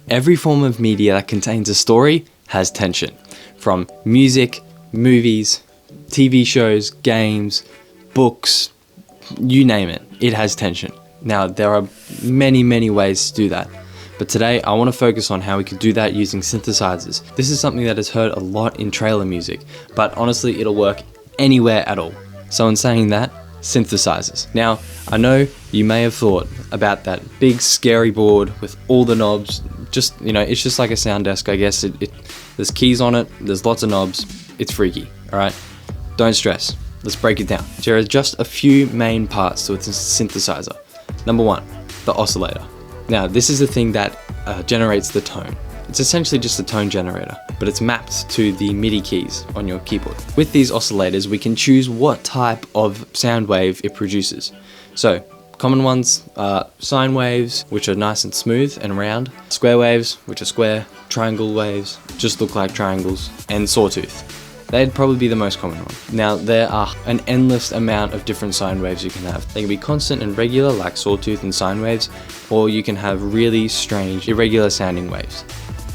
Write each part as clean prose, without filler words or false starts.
Every form of media that contains a story has tension. From music, movies, TV shows, games, books, you name it, it has tension. Now, there are many ways to do that. But today, I want to focus on how we could do that using synthesizers. This is something that is heard a lot in trailer music, but honestly, it'll work anywhere at all. So in saying that, synthesizers. Now, I know you may have thought about that big scary board with all the knobs. Just, it's just like a sound desk, I guess. There's keys on it, there's lots of knobs. It's freaky, all right? Don't stress. Let's break it down. There are just a few main parts to a synthesizer. Number one, the oscillator. Now, this is the thing that generates the tone. It's essentially just a tone generator, but it's mapped to the MIDI keys on your keyboard. With these oscillators, we can choose what type of sound wave it produces. So, common ones are sine waves, which are nice and smooth and round, square waves, which are square, triangle waves, just look like triangles, and sawtooth. They'd probably be the most common one. Now, there are an endless amount of different sine waves you can have. They can be constant and regular, like sawtooth and sine waves, or you can have really strange, irregular sounding waves.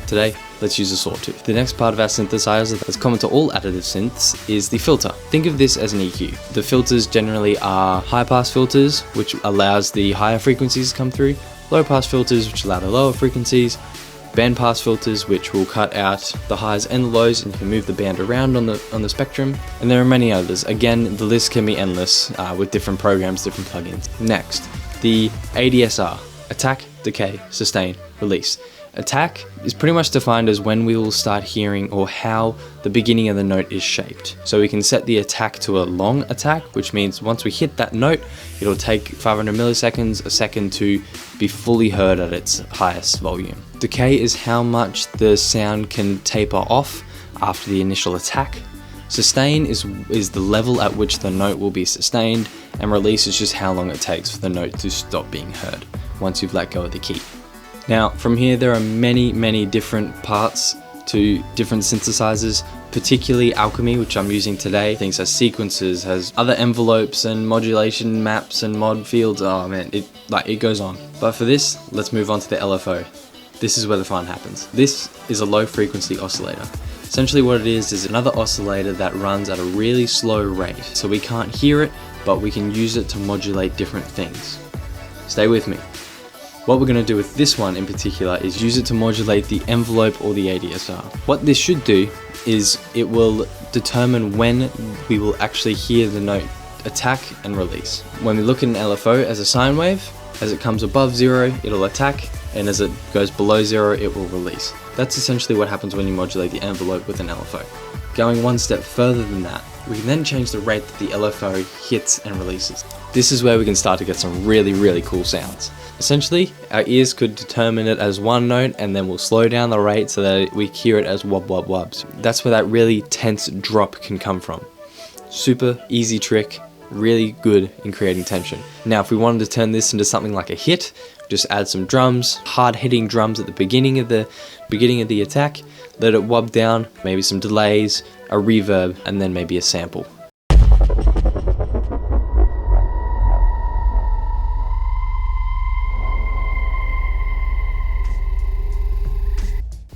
Today, let's use a sawtooth. The next part of our synthesizer that's common to all additive synths is the filter. Think of this as an EQ. The filters generally are high pass filters, which allows the higher frequencies to come through, low pass filters, which allow the lower frequencies, band pass filters, which will cut out the highs and the lows, and you can move the band around on the spectrum. And there are many others. Again, the list can be endless with different programs, different plugins. Next, the ADSR, attack, decay, sustain, release. Attack is pretty much defined as when we will start hearing or how the beginning of the note is shaped. So we can set the attack to a long attack, which means once we hit that note, it'll take 500 milliseconds, a second to be fully heard at its highest volume. Decay is how much the sound can taper off after the initial attack. Sustain is the level at which the note will be sustained, and release is just how long it takes for the note to stop being heard once you've let go of the key. Now, from here, there are many different parts to different synthesizers, particularly Alchemy, which I'm using today. Things as sequences, has other envelopes and modulation maps and mod fields. Oh man, it goes on. But for this, let's move on to the LFO. This is where the fun happens. This is a low frequency oscillator. Essentially what it is another oscillator that runs at a really slow rate. So we can't hear it, but we can use it to modulate different things. Stay with me. What we're going to do with this one in particular is use it to modulate the envelope or the ADSR. What this should do is it will determine when we will actually hear the note attack and release. When we look at an LFO as a sine wave, as it comes above 0, it'll attack, and as it goes below 0, it will release. That's essentially what happens when you modulate the envelope with an LFO. Going one step further than that, we can then change the rate that the LFO hits and releases. This is where we can start to get some really cool sounds. Essentially, our ears could determine it as one note, and then we'll slow down the rate so that we hear it as wob wob wobs. That's where that really tense drop can come from. Super easy trick, really good in creating tension. Now, if we wanted to turn this into something like a hit, just add some drums, hard hitting drums at the beginning of the attack, let it wob down, maybe some delays, a reverb, and then maybe a sample.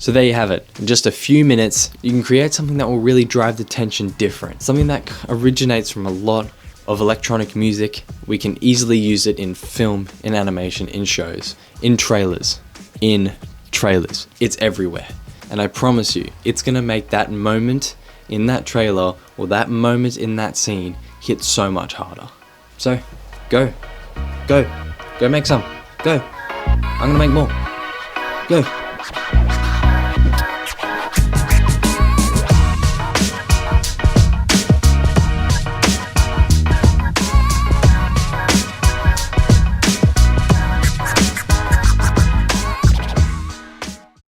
So there you have it. In just a few minutes, you can create something that will really drive the tension different. Something that originates from a lot of electronic music. We can easily use it in film, in animation, in shows, in trailers. It's everywhere. And I promise you, it's gonna make that moment in that trailer or that moment in that scene hit so much harder. So, go make some. Go. I'm gonna make more. Go.